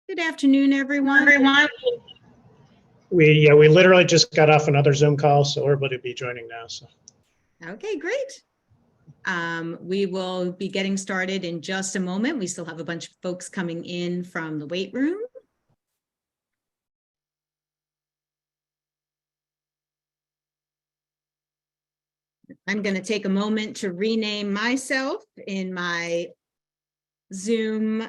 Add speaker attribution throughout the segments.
Speaker 1: Good afternoon, everyone.
Speaker 2: We literally just got off another Zoom call, so everybody will be joining now. So
Speaker 1: Okay, great. We will be getting started in just a moment. We still have a bunch of folks coming in from the wait room. I'm going to take a moment to rename myself in my Zoom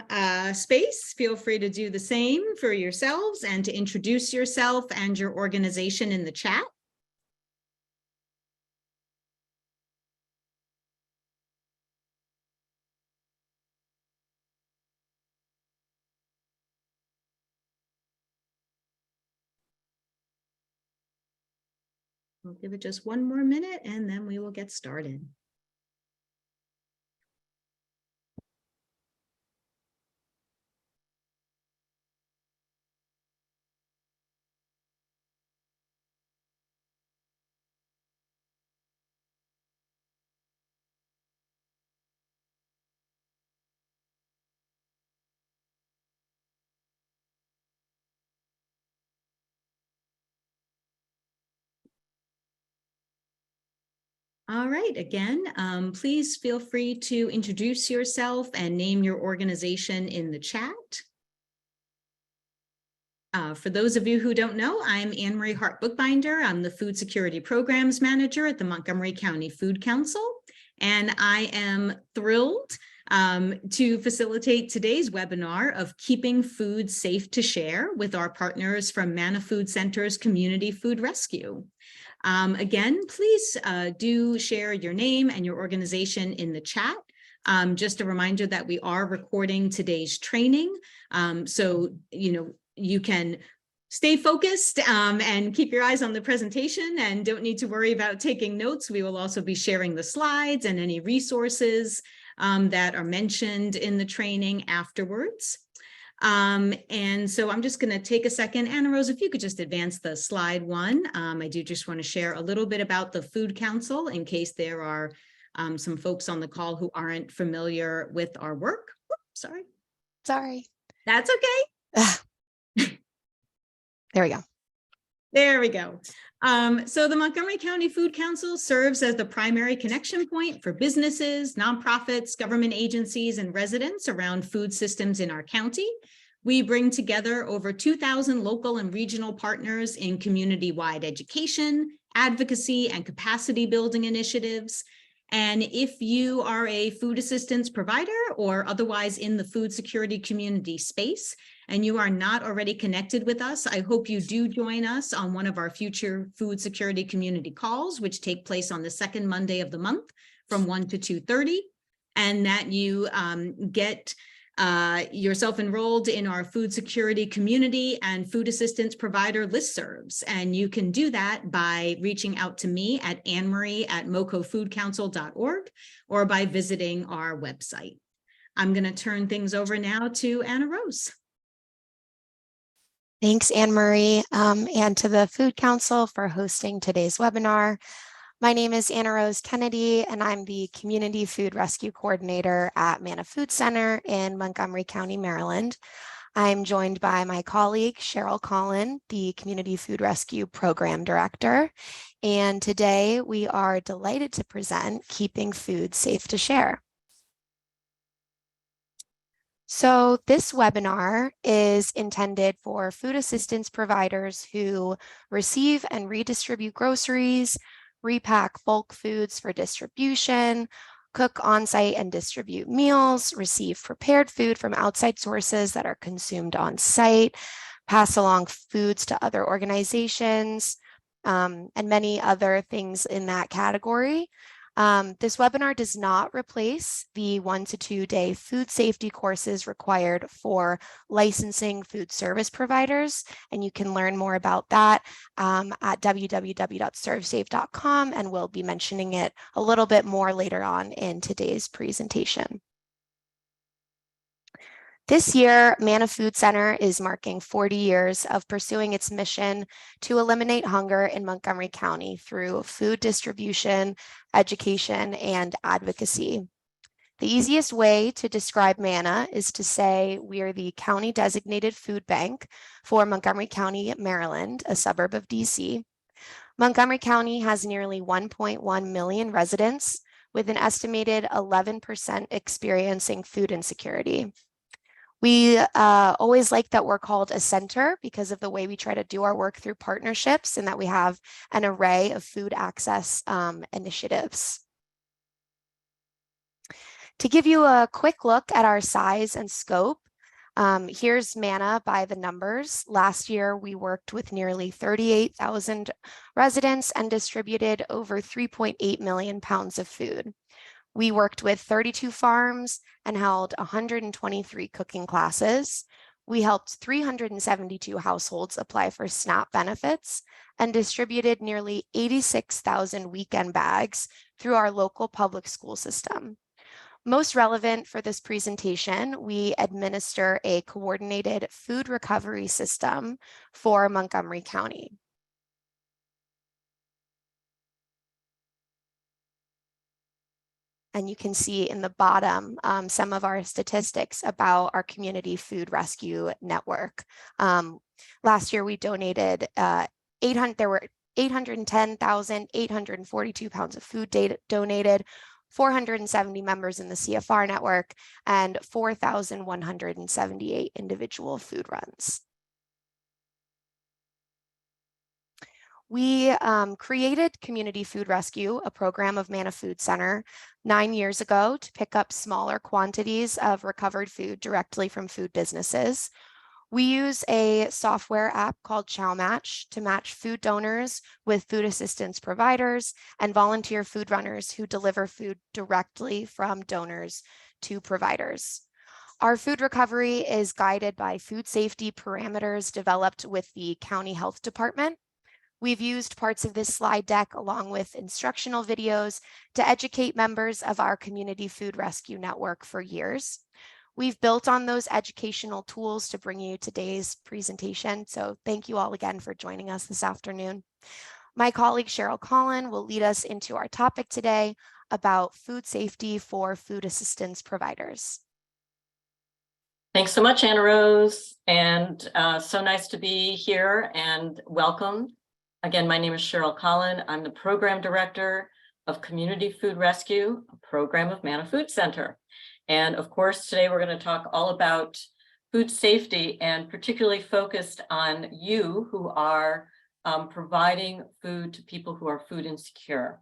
Speaker 1: space. Feel free to do the same for yourselves and to introduce yourself and your organization in the chat. We'll give it just one more minute and then we will get started. All right, again, please feel free to introduce yourself and name your organization in the chat. For those of you who don't know, I'm Anne Marie Hart Bookbinder. I'm the Food Security Programs Manager at the Montgomery County Food Council, and I am thrilled to facilitate today's webinar of Keeping Food Safe to Share with our partners from Manna Food Center's Community Food Rescue. Again, please do share your name and your organization in the chat. Just a reminder that we are recording today's training. So, you can stay focused and keep your eyes on the presentation and don't need to worry about taking notes. We will also be sharing the slides and any resources that are mentioned in the training afterwards. And so I'm just going to take a second. Anna Rose, if you could just advance the slide one. I do just want to share a little bit about the Food Council in case there are some folks on the call who aren't familiar with our work. Oops, sorry. That's okay.
Speaker 3: There we go.
Speaker 1: There we go. So the Montgomery County Food Council serves as the primary connection point for businesses, nonprofits, government agencies, and residents around food systems in our county. We bring together over 2,000 local and regional partners in community-wide education, advocacy, and capacity building initiatives. And if you are a food assistance provider or otherwise in the food security community space, and you are not already connected with us, I hope you do join us on one of our future food security community calls, which take place on the second Monday of the month from 1 to 2:30, and that you get yourself enrolled in our food security community and food assistance provider listservs. And you can do that by reaching out to me at annemarie@mocofoodcouncil.org or by visiting our website. I'm going to turn things over now to Anna Rose.
Speaker 3: Thanks, Anne Marie, and to the Food Council for hosting today's webinar. My name is Anna Rose Kennedy, and I'm the Community Food Rescue Coordinator at Manna Food Center in Montgomery County, Maryland. I'm joined by my colleague, Cheryl Collin, the Community Food Rescue Program Director. And today we are delighted to present Keeping Food Safe to Share. So this webinar is intended for food assistance providers who receive and redistribute groceries, repack bulk foods for distribution, cook on-site and distribute meals, receive prepared food from outside sources that are consumed on-site, pass along foods to other organizations, and many other things in that category. This webinar does not replace the 1 to 2 day food safety courses required for licensing food service providers, and you can learn more about that at www.servesafe.com, and we'll be mentioning it a little bit more later on in today's presentation. This year, Manna Food Center is marking 40 years of pursuing its mission to eliminate hunger in Montgomery County through food distribution, education, and advocacy. The easiest way to describe MANA is to say we are the county designated food bank for Montgomery County, Maryland, a suburb of DC. Montgomery County has nearly 1.1 million residents, with an estimated 11% experiencing food insecurity. We always like that we're called a center because of the way we try to do our work through partnerships and that we have an array of food access initiatives. To give you a quick look at our size and scope, here's MANA by the numbers. Last year, we worked with nearly 38,000 residents and distributed over 3.8 million pounds of food. We worked with 32 farms and held 123 cooking classes. We helped 372 households apply for SNAP benefits and distributed nearly 86,000 weekend bags through our local public school system. Most relevant for this presentation, we administer a coordinated food recovery system for Montgomery County. And you can see in the bottom some of our statistics about our community food rescue network. Last year, we donated there were 810,842 pounds of food donated, 470 members in the CFR network, and 4,178 individual food runs. We created Community Food Rescue, a program of MANA Food Center, 9 years ago to pick up smaller quantities of recovered food directly from food businesses. We use a software app called ChowMatch to match food donors with food assistance providers and volunteer food runners who deliver food directly from donors to providers. Our food recovery is guided by food safety parameters developed with the county health department. We've used parts of this slide deck along with instructional videos to educate members of our Community Food Rescue Network for years. We've built on those educational tools to bring you today's presentation. So thank you all again for joining us this afternoon. My colleague Cheryl Collin will lead us into our topic today about food safety for food assistance providers.
Speaker 4: Thanks so much, Anna Rose, and so nice to be here and welcome. Again, my name is Cheryl Collin. I'm the Program Director of Community Food Rescue, a program of MANA Food Center. And of course, today we're going to talk all about food safety and particularly focused on you who are providing food to people who are food insecure.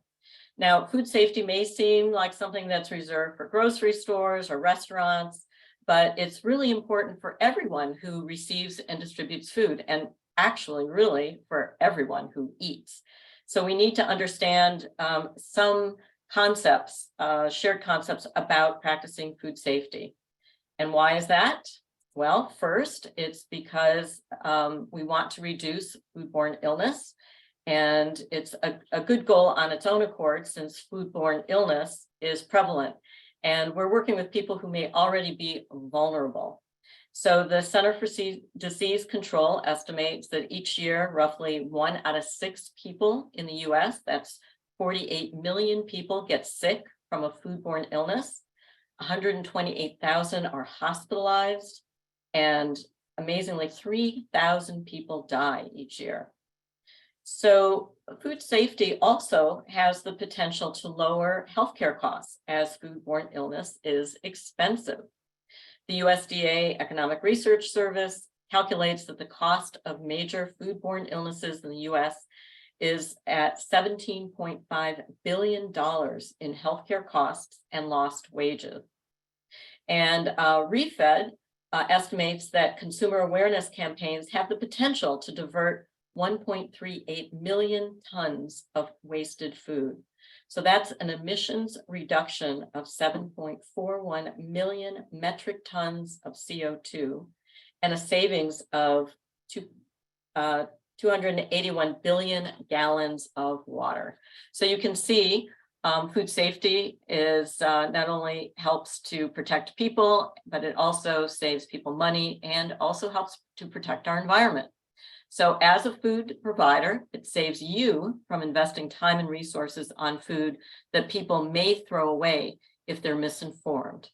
Speaker 4: Now, food safety may seem like something that's reserved for grocery stores or restaurants, but it's really important for everyone who receives and distributes food, and actually really for everyone who eats. So we need to understand some concepts, shared concepts about practicing food safety. And why is that? Well, first, it's because we want to reduce foodborne illness. And it's a good goal on its own accord, since foodborne illness is prevalent. And we're working with people who may already be vulnerable. So the Center for Disease Control estimates that each year, roughly 1 out of 6 people in the US, that's 48 million people, get sick from a foodborne illness. 128,000 are hospitalized, and amazingly, 3,000 people die each year. So food safety also has the potential to lower healthcare costs, as foodborne illness is expensive. The USDA Economic Research Service calculates that the cost of major foodborne illnesses in the US is at $17.5 billion in healthcare costs and lost wages. And ReFed estimates that consumer awareness campaigns have the potential to divert 1.38 million tons of wasted food. So that's an emissions reduction of 7.41 million metric tons of CO2 and a savings of 281 billion gallons of water. So you can see food safety is not only helps to protect people, but it also saves people money and also helps to protect our environment. So as a food provider, it saves you from investing time and resources on food that people may throw away if they're misinformed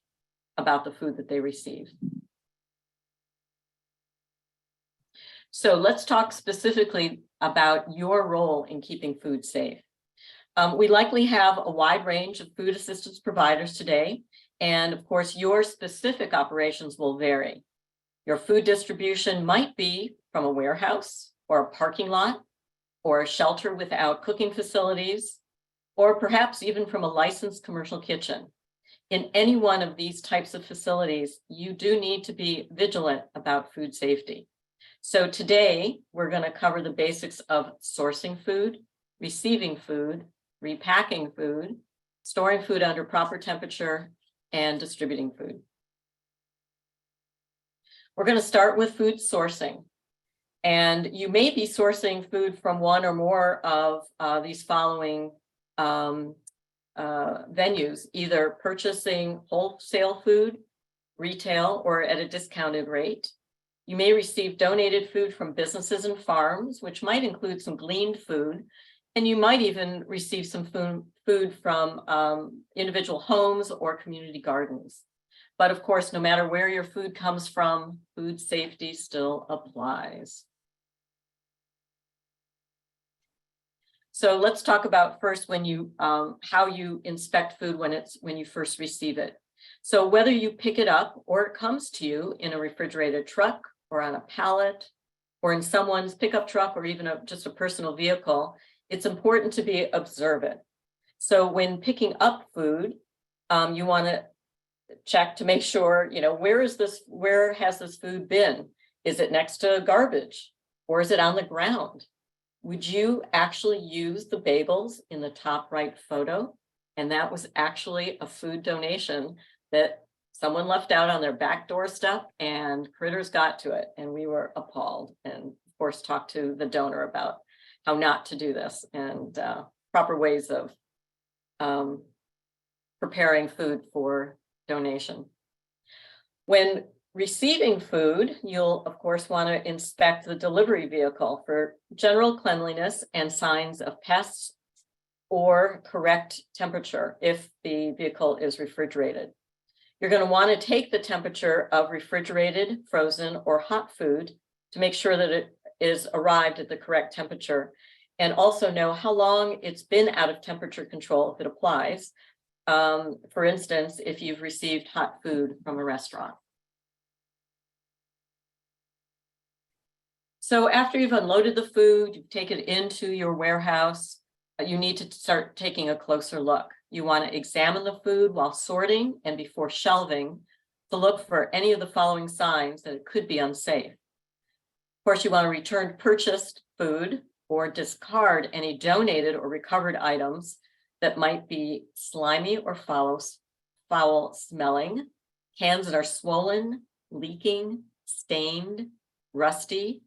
Speaker 4: about the food that they receive. So let's talk specifically about your role in keeping food safe. We likely have a wide range of food assistance providers today, and of course, your specific operations will vary. Your food distribution might be from a warehouse or a parking lot or a shelter without cooking facilities, or perhaps even from a licensed commercial kitchen. In any one of these types of facilities, you do need to be vigilant about food safety. So today, we're going to cover the basics of sourcing food, receiving food, repacking food, storing food under proper temperature, and distributing food. We're going to start with food sourcing. And you may be sourcing food from one or more of these following venues, either purchasing wholesale food, retail, or at a discounted rate. You may receive donated food from businesses and farms, which might include some gleaned food, and you might even receive some food from individual homes or community gardens. But of course, no matter where your food comes from, food safety still applies. So let's talk about first when you how you inspect food when you first receive it. So whether you pick it up or it comes to you in a refrigerated truck or on a pallet or in someone's pickup truck or even just a personal vehicle, it's important to be observant. So when picking up food, you want to check to make sure, where has this food been? Is it next to garbage or is it on the ground? Would you actually use the bagels in the top right photo? And that was actually a food donation that someone left out on their back doorstep and critters got to it. And we were appalled and of course talked to the donor about how not to do this and proper ways of preparing food for donation. When receiving food, you'll of course want to inspect the delivery vehicle for general cleanliness and signs of pests or correct temperature if the vehicle is refrigerated. You're going to want to take the temperature of refrigerated, frozen, or hot food to make sure that it is arrived at the correct temperature, and also know how long it's been out of temperature control if it applies. For instance, if you've received hot food from a restaurant. So after you've unloaded the food, you take it into your warehouse, you need to start taking a closer look. You want to examine the food while sorting and before shelving to look for any of the following signs that it could be unsafe. Of course, you want to return purchased food or discard any donated or recovered items that might be slimy or foul smelling, cans that are swollen, leaking, stained, rusty,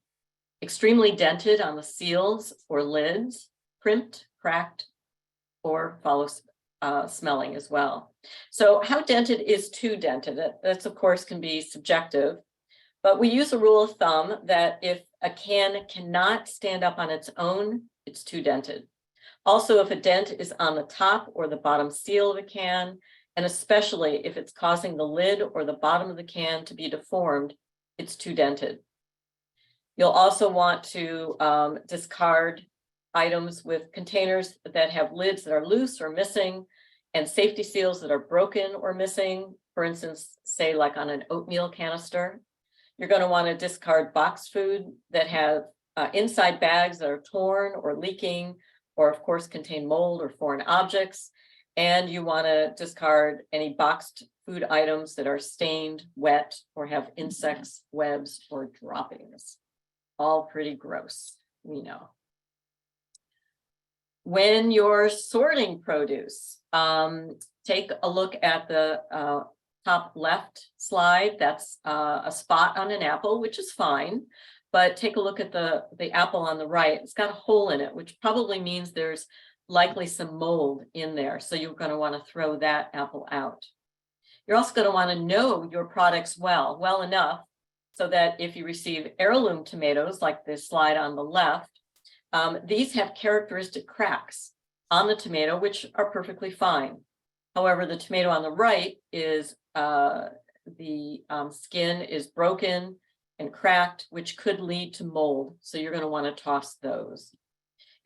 Speaker 4: extremely dented on the seals or lids, crimped, cracked, or foul smelling as well. So how dented is too dented? That's of course can be subjective, but we use a rule of thumb that if a can cannot stand up on its own, it's too dented. Also, if a dent is on the top or the bottom seal of a can, and especially if it's causing the lid or the bottom of the can to be deformed, it's too dented. You'll also want to discard items with containers that have lids that are loose or missing and safety seals that are broken or missing. For instance, say like on an oatmeal canister. You're going to want to discard boxed food that have inside bags that are torn or leaking, or of course contain mold or foreign objects. And you want to discard any boxed food items that are stained, wet, or have insects, webs, or droppings. All pretty gross, we know. When you're sorting produce, take a look at the top left slide. That's a spot on an apple, which is fine. But take a look at the apple on the right. It's got a hole in it, which probably means there's likely some mold in there. So you're going to want to throw that apple out. You're also going to want to know your products well enough so that if you receive heirloom tomatoes, like this slide on the left, these have characteristic cracks on the tomato, which are perfectly fine. However, the tomato on the right is the skin is broken and cracked, which could lead to mold. So you're going to want to toss those.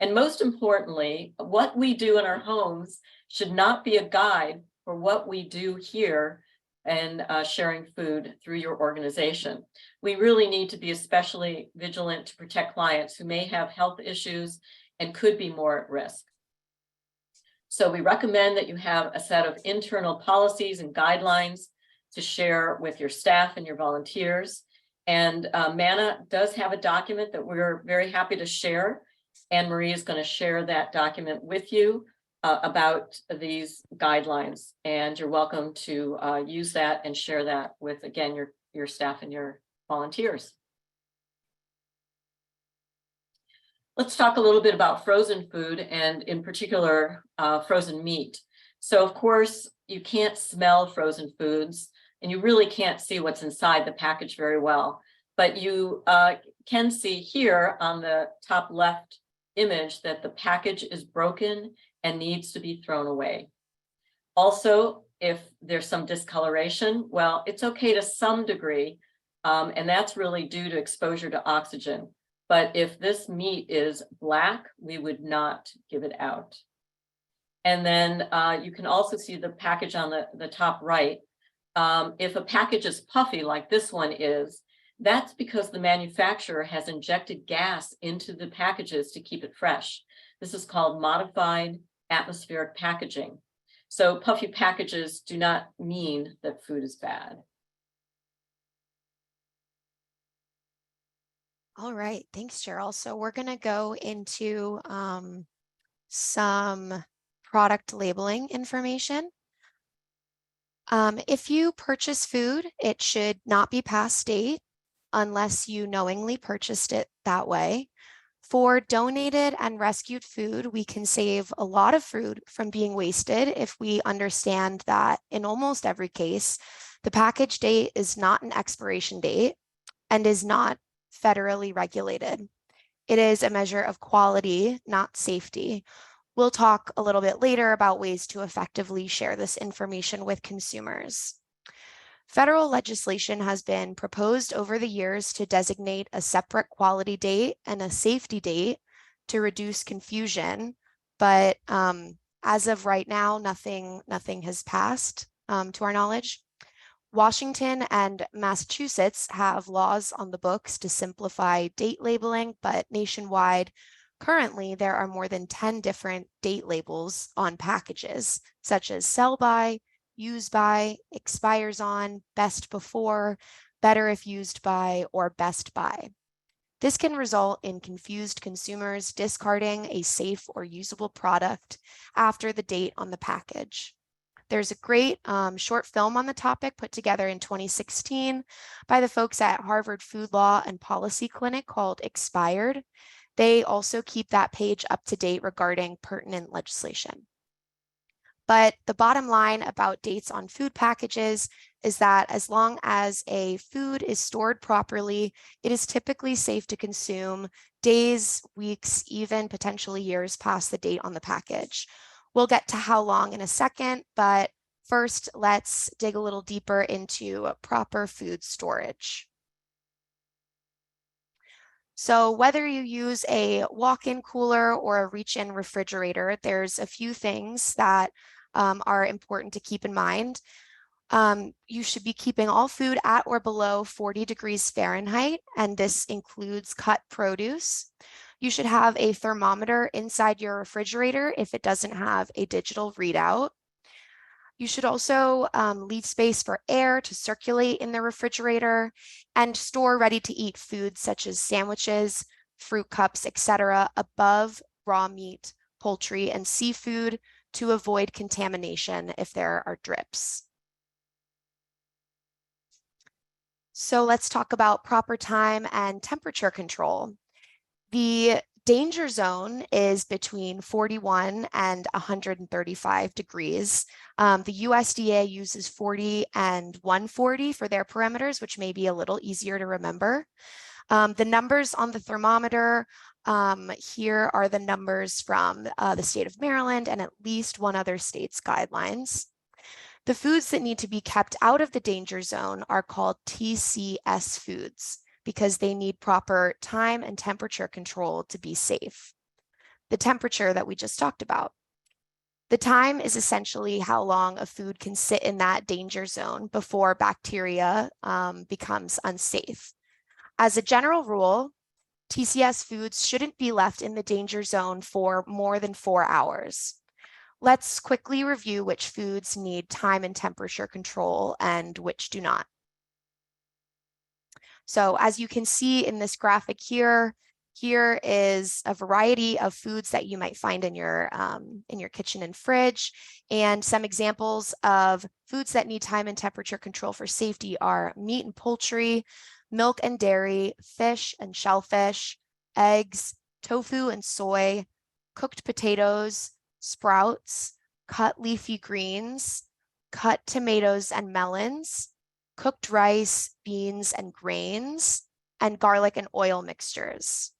Speaker 4: And most importantly, what we do in our homes should not be a guide for what we do here and sharing food through your organization. We really need to be especially vigilant to protect clients who may have health issues and could be more at risk. So we recommend that you have a set of internal policies and guidelines to share with your staff and your volunteers. And MANA does have a document that we're very happy to share. Anne Marie is going to share that document with you about these guidelines, and you're welcome to use that and share that with, again, your staff and your volunteers. Let's talk a little bit about frozen food, and in particular, frozen meat. So of course, you can't smell frozen foods, and you really can't see what's inside the package very well, but you can see here on the top left image that the package is broken and needs to be thrown away. Also, if there's some discoloration, well, it's okay to some degree, and that's really due to exposure to oxygen. But if this meat is black, we would not give it out. And then you can also see the package on the top right. If a package is puffy like this one is, that's because the manufacturer has injected gas into the packages to keep it fresh. This is called modified atmospheric packaging. So puffy packages do not mean that food is bad.
Speaker 3: All right, thanks, Cheryl. So we're going to go into some product labeling information. If you purchase food, it should not be past date unless you knowingly purchased it that way. For donated and rescued food, we can save a lot of food from being wasted if we understand that in almost every case, the package date is not an expiration date and is not federally regulated. It is a measure of quality, not safety. We'll talk a little bit later about ways to effectively share this information with consumers. Federal legislation has been proposed over the years to designate a separate quality date and a safety date to reduce confusion, but as of right now, nothing has passed to our knowledge. Washington and Massachusetts have laws on the books to simplify date labeling, but nationwide, currently there are more than 10 different date labels on packages, such as sell by, use by, expires on, best before, better if used by, or best by. This can result in confused consumers discarding a safe or usable product after the date on the package. There's a great short film on the topic put together in 2016 by the folks at Harvard Food Law and Policy Clinic called Expired. They also keep that page up to date regarding pertinent legislation. But the bottom line about dates on food packages is that as long as a food is stored properly, it is typically safe to consume days, weeks, even potentially years past the date on the package. We'll get to how long in a second, but first let's dig a little deeper into proper food storage. So whether you use a walk-in cooler or a reach-in refrigerator, there's a few things that are important to keep in mind. You should be keeping all food at or below 40 degrees Fahrenheit, and this includes cut produce. You should have a thermometer inside your refrigerator if it doesn't have a digital readout. You should also leave space for air to circulate in the refrigerator and store ready-to-eat foods such as sandwiches, fruit cups, etc. above raw meat, poultry, and seafood to avoid contamination if there are drips. So let's talk about proper time and temperature control. The danger zone is between 41 and 135 degrees. The USDA uses 40 and 140 for their parameters, which may be a little easier to remember. The numbers on the thermometer here are the numbers from the state of Maryland and at least one other state's guidelines. The foods that need to be kept out of the danger zone are called TCS foods because they need proper time and temperature control to be safe. The temperature that we just talked about. The time is essentially how long a food can sit in that danger zone before bacteria becomes unsafe. As a general rule, TCS foods shouldn't be left in the danger zone for more than 4 hours. Let's quickly review which foods need time and temperature control and which do not. So as you can see in this graphic here, here is a variety of foods that you might find in your kitchen and fridge. And some examples of foods that need time and temperature control for safety are meat and poultry, milk and dairy, fish and shellfish, eggs, tofu and soy, cooked potatoes, sprouts, cut leafy greens, cut tomatoes and melons, cooked rice, beans and grains, and garlic and oil mixtures.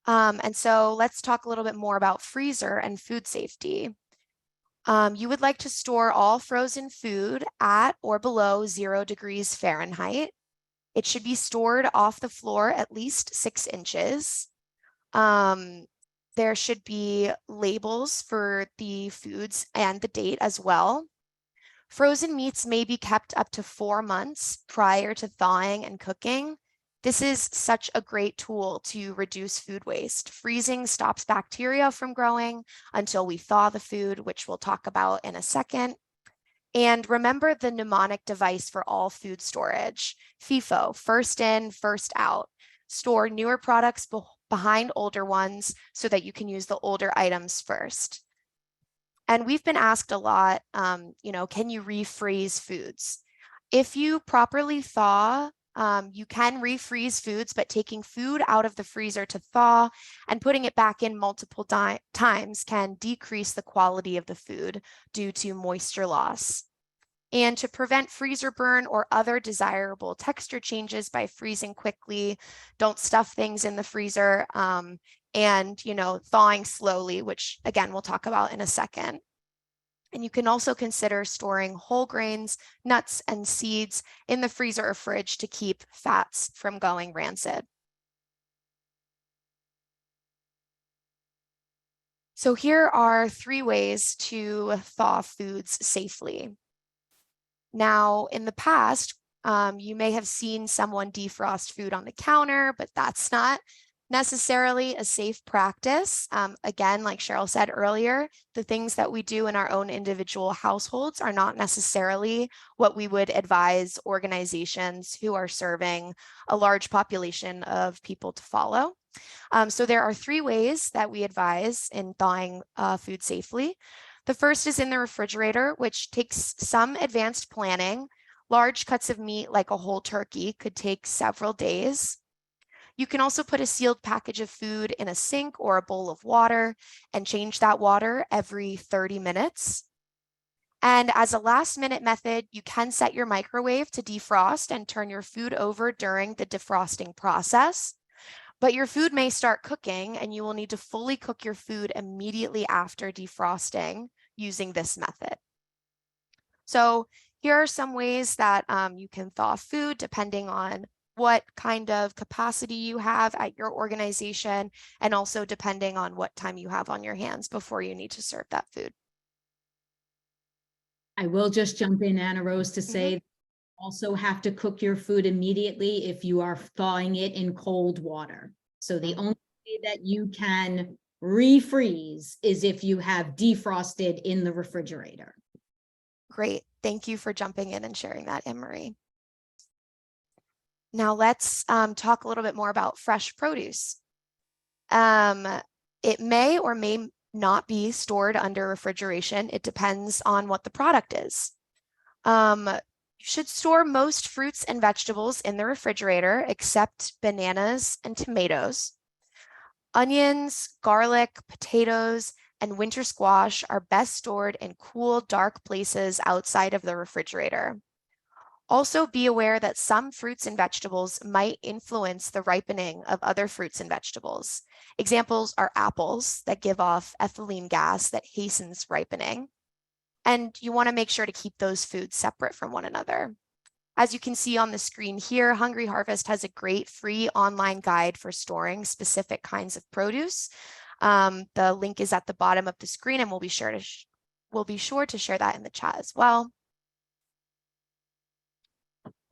Speaker 3: And so let's talk a little bit more about freezer and food safety. You would like to store all frozen food at or below 0 degrees Fahrenheit. It should be stored off the floor at least 6 inches. There should be labels for the foods and the date as well. Frozen meats may be kept up to 4 months prior to thawing and cooking. This is such a great tool to reduce food waste. Freezing stops bacteria from growing until we thaw the food, which we'll talk about in a second. And remember the mnemonic device for all food storage, FIFO, first in, first out. Store newer products behind older ones so that you can use the older items first. And we've been asked a lot, can you refreeze foods? If you properly thaw, you can refreeze foods, but taking food out of the freezer to thaw and putting it back in multiple times can decrease the quality of the food due to moisture loss. And to prevent freezer burn or other desirable texture changes by freezing quickly, don't stuff things in the freezer and thawing slowly, which again, we'll talk about in a second. And you can also consider storing whole grains, nuts, and seeds in the freezer or fridge to keep fats from going rancid. So here are 3 ways to thaw foods safely. Now, in the past, you may have seen someone defrost food on the counter, but that's not necessarily a safe practice. Again, like Cheryl said earlier, the things that we do in our own individual households are not necessarily what we would advise organizations who are serving a large population of people to follow. So there are 3 ways that we advise in thawing food safely. The first is in the refrigerator, which takes some advanced planning. Large cuts of meat, like a whole turkey, could take several days. You can also put a sealed package of food in a sink or a bowl of water and change that water every 30 minutes. And as a last-minute method, you can set your microwave to defrost and turn your food over during the defrosting process. But your food may start cooking and you will need to fully cook your food immediately after defrosting using this method. So here are some ways that you can thaw food depending on what kind of capacity you have at your organization, and also depending on what time you have on your hands before you need to serve that food.
Speaker 1: I will just jump in, Anna Rose, to say you also have to cook your food immediately if you are thawing it in cold water. So the only way that you can refreeze is if you have defrosted in the refrigerator.
Speaker 3: Great. Thank you for jumping in and sharing that, Anne-Marie. Now let's talk a little bit more about fresh produce. It may or may not be stored under refrigeration. It depends on what the product is. You should store most fruits and vegetables in the refrigerator except bananas and tomatoes. Onions, garlic, potatoes, and winter squash are best stored in cool, dark places outside of the refrigerator. Also be aware that some fruits and vegetables might influence the ripening of other fruits and vegetables. Examples are apples that give off ethylene gas that hastens ripening. And you want to make sure to keep those foods separate from one another. As you can see on the screen here, Hungry Harvest has a great free online guide for storing specific kinds of produce. The link is at the bottom of the screen, and we'll be sure to share that in the chat as well.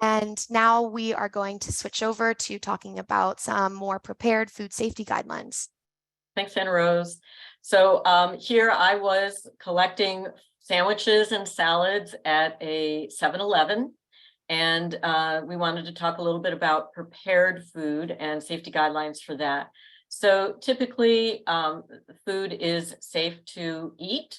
Speaker 3: And now we are going to switch over to talking about some more prepared food safety guidelines.
Speaker 4: Thanks, Anna Rose. So here I was collecting sandwiches and salads at a 7-Eleven. And we wanted to talk a little bit about prepared food and safety guidelines for that. So typically, food is safe to eat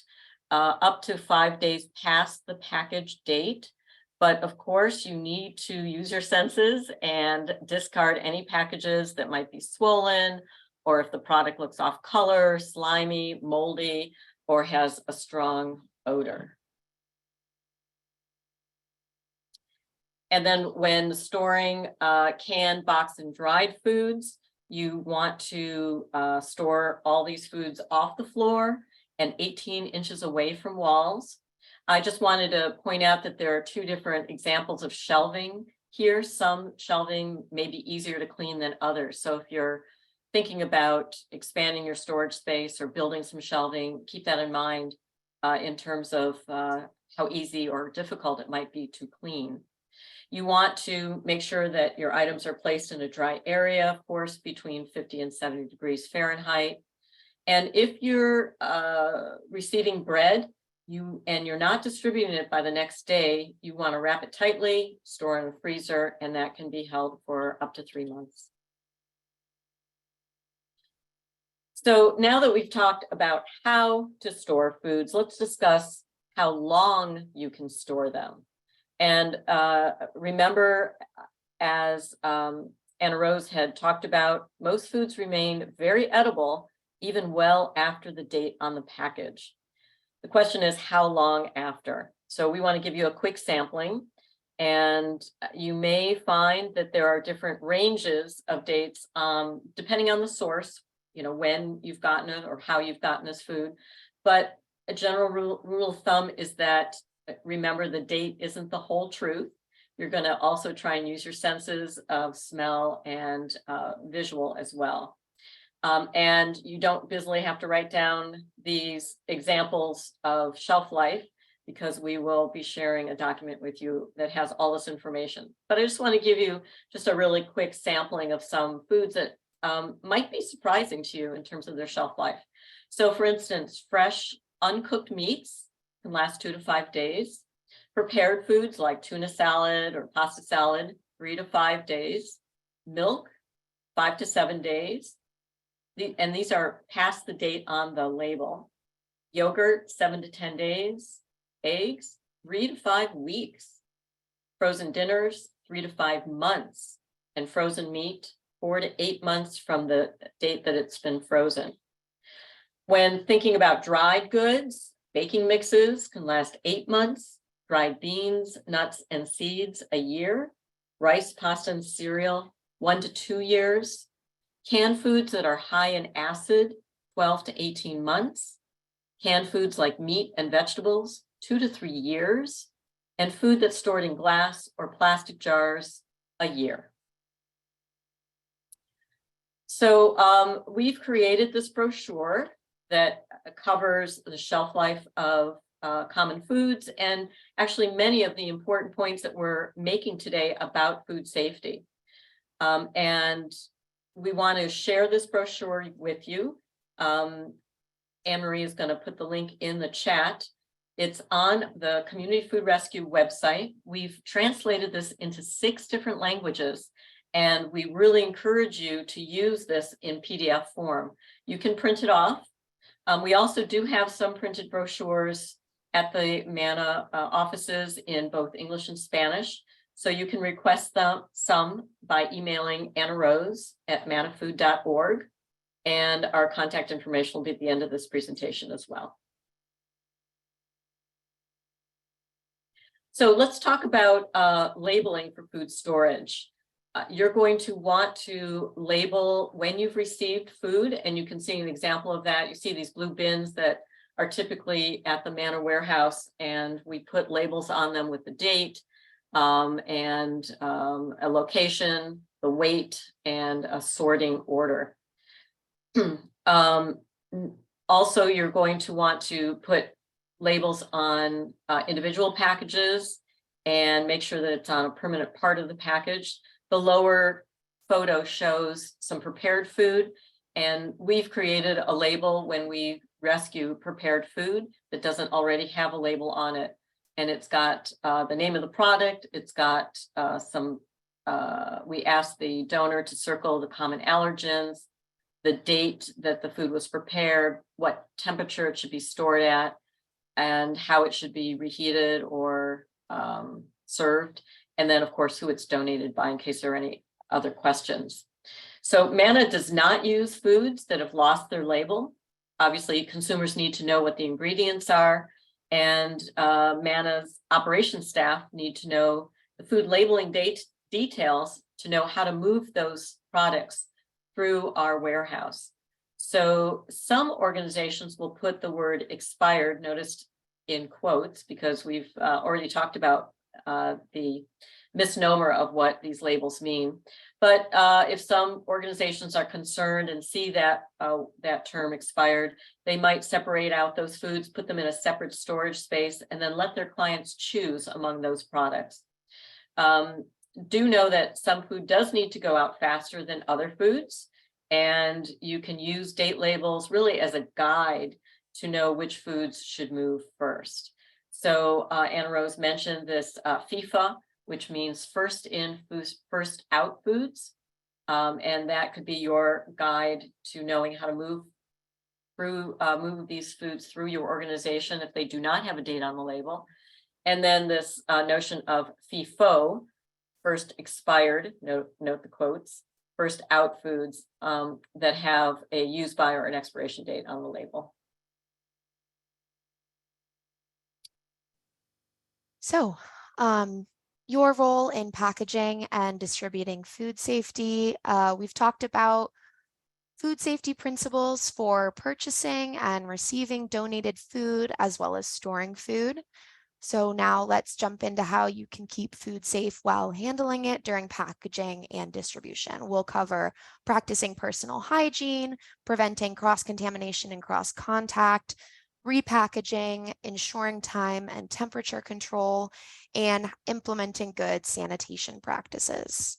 Speaker 4: up to 5 days past the package date. But of course, you need to use your senses and discard any packages that might be swollen, or if the product looks off color, slimy, moldy, or has a strong odor. And then when storing canned, boxed, and dried foods, you want to store all these foods off the floor and 18 inches away from walls. I just wanted to point out that there are two different examples of shelving here. Some shelving may be easier to clean than others. So if you're thinking about expanding your storage space or building some shelving, keep that in mind in terms of how easy or difficult it might be to clean. You want to make sure that your items are placed in a dry area, of course, between 50 and 70 degrees Fahrenheit. And if you're receiving bread, and you're not distributing it by the next day, you want to wrap it tightly, store in the freezer, and that can be held for up to 3 months. So now that we've talked about how to store foods, let's discuss how long you can store them. And remember, as Anna Rose had talked about, most foods remain very edible even well after the date on the package. The question is, how long after? So we want to give you a quick sampling, and you may find that there are different ranges of dates depending on the source, when you've gotten it or how you've gotten this food. But a general rule of thumb is that, remember, the date isn't the whole truth. You're going to also try and use your senses of smell and visual as well. And you don't busily have to write down these examples of shelf life, because we will be sharing a document with you that has all this information. But I just want to give you just a really quick sampling of some foods that might be surprising to you in terms of their shelf life. So for instance, fresh uncooked meats can last 2 to 5 days. Prepared foods like tuna salad or pasta salad, 3 to 5 days. Milk, 5 to 7 days. And these are past the date on the label. Yogurt, 7 to 10 days. Eggs, 3 to 5 weeks. Frozen dinners, 3 to 5 months. And frozen meat, 4 to 8 months from the date that it's been frozen. When thinking about dried goods, baking mixes can last 8 months. Dried beans, nuts, and seeds, a year. Rice, pasta, and cereal, 1 to 2 years. Canned foods that are high in acid, 12 to 18 months. Canned foods like meat and vegetables, 2 to 3 years. And food that's stored in glass or plastic jars, a year. So we've created this brochure that covers the shelf life of common foods, and actually many of the important points that we're making today about food safety. And we want to share this brochure with you. Anne-Marie is going to put the link in the chat. It's on the Community Food Rescue website. We've translated this into 6 different languages, and we really encourage you to use this in PDF form. You can print it off. We also do have some printed brochures at the MANA offices in both English and Spanish. So you can request some by emailing Anna Rose at manafood.org, and our contact information will be at the end of this presentation as well. So let's talk about labeling for food storage. You're going to want to label when you've received food, and you can see an example of that. You see these blue bins that are typically at the Manor warehouse, and we put labels on them with the date and a location, the weight, and a sorting order. Also, you're going to want to put labels on individual packages and make sure that it's on a permanent part of the package. The lower photo shows some prepared food, and we've created a label when we rescue prepared food that doesn't already have a label on it. And it's got the name of the product. It's got we asked the donor to circle the common allergens, the date that the food was prepared, what temperature it should be stored at, and how it should be reheated or served. And then, of course, who it's donated by in case there are any other questions. So MANA does not use foods that have lost their label. Obviously, consumers need to know what the ingredients are, and MANA's operations staff need to know the food labeling details to know how to move those products through our warehouse. So some organizations will put the word expired, noticed in quotes, because we've already talked about the misnomer of what these labels mean. But if some organizations are concerned and see that that term expired, they might separate out those foods, put them in a separate storage space, and then let their clients choose among those products. Do know that some food does need to go out faster than other foods, and you can use date labels really as a guide to know which foods should move first. So Anna Rose mentioned this FIFA, which means first in, first out foods. And that could be your guide to knowing how to move through, move these foods through your organization if they do not have a date on the label. And then this notion of FIFO, first expired, note the quotes, first out foods that have a use by or an expiration date on the label.
Speaker 3: So, your role in packaging and distributing food safety. We've talked about food safety principles for purchasing and receiving donated food, as well as storing food. So now let's jump into how you can keep food safe while handling it during packaging and distribution. We'll cover practicing personal hygiene, preventing cross-contamination and cross-contact, repackaging, ensuring time and temperature control, and implementing good sanitation practices.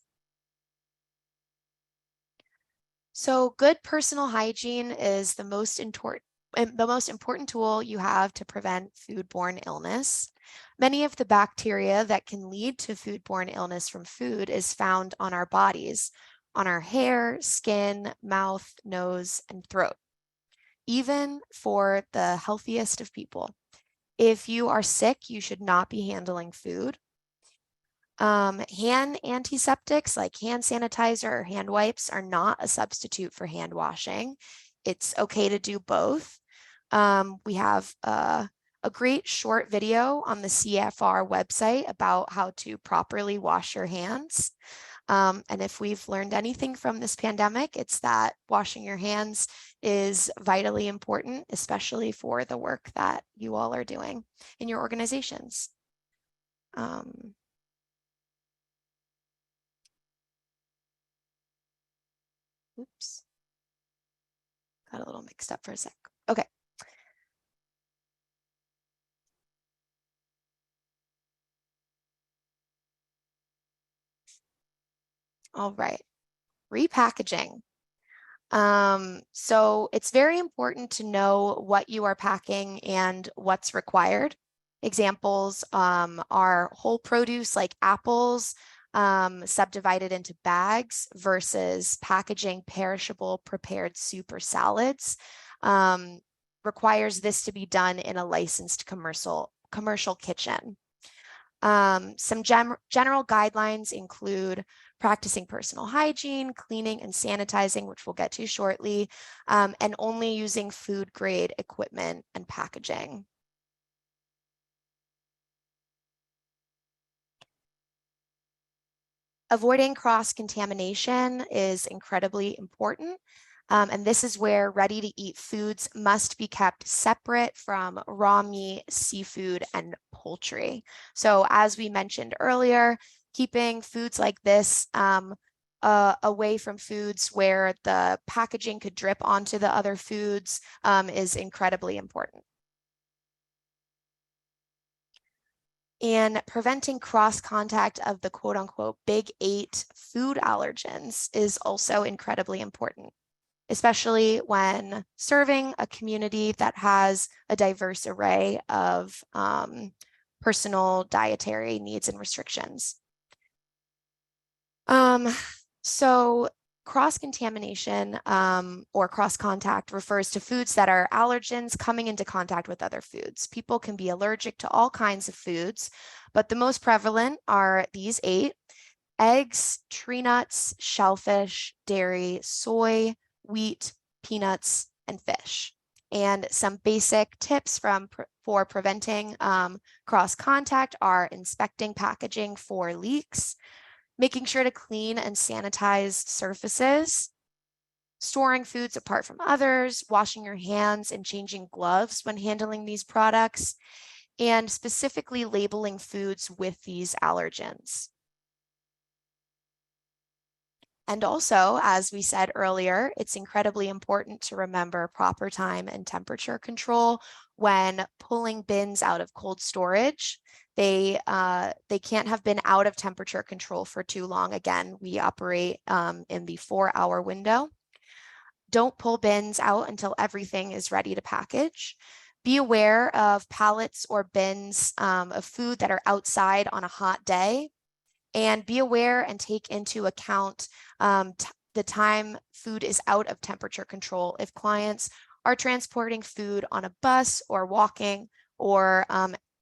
Speaker 3: So good personal hygiene is the most important tool you have to prevent foodborne illness. Many of the bacteria that can lead to foodborne illness from food is found on our bodies, on our hair, skin, mouth, nose, and throat, even for the healthiest of people. If you are sick, you should not be handling food. Hand antiseptics like hand sanitizer or hand wipes are not a substitute for hand washing. It's okay to do both. We have a great short video on the CFR website about how to properly wash your hands. And if we've learned anything from this pandemic, it's that washing your hands is vitally important, especially for the work that you all are doing in your organizations. Oops. Got a little mixed up for a sec. Okay. All right, repackaging. So it's very important to know what you are packing and what's required. Examples are whole produce like apples, subdivided into bags versus packaging perishable prepared soup or salads. Requires this to be done in a licensed commercial kitchen. Some general guidelines include practicing personal hygiene, cleaning and sanitizing, which we'll get to shortly, and only using food grade equipment and packaging. Avoiding cross-contamination is incredibly important. And this is where ready-to-eat foods must be kept separate from raw meat, seafood, and poultry. So as we mentioned earlier, keeping foods like this away from foods where the packaging could drip onto the other foods is incredibly important. And preventing cross-contact of the quote-unquote big 8 food allergens is also incredibly important, especially when serving a community that has a diverse array of personal dietary needs and restrictions. So cross-contamination or cross-contact refers to foods that are allergens coming into contact with other foods. People can be allergic to all kinds of foods, but the most prevalent are these 8: eggs, tree nuts, shellfish, dairy, soy, wheat, peanuts, and fish. And some basic tips for preventing cross-contact are inspecting packaging for leaks, making sure to clean and sanitize surfaces, storing foods apart from others, washing your hands and changing gloves when handling these products, and specifically labeling foods with these allergens. And also, as we said earlier, it's incredibly important to remember proper time and temperature control when pulling bins out of cold storage. They can't have been out of temperature control for too long. Again, we operate in the 4-hour window. Don't pull bins out until everything is ready to package. Be aware of pallets or bins of food that are outside on a hot day. And be aware and take into account the time food is out of temperature control if clients are transporting food on a bus or walking or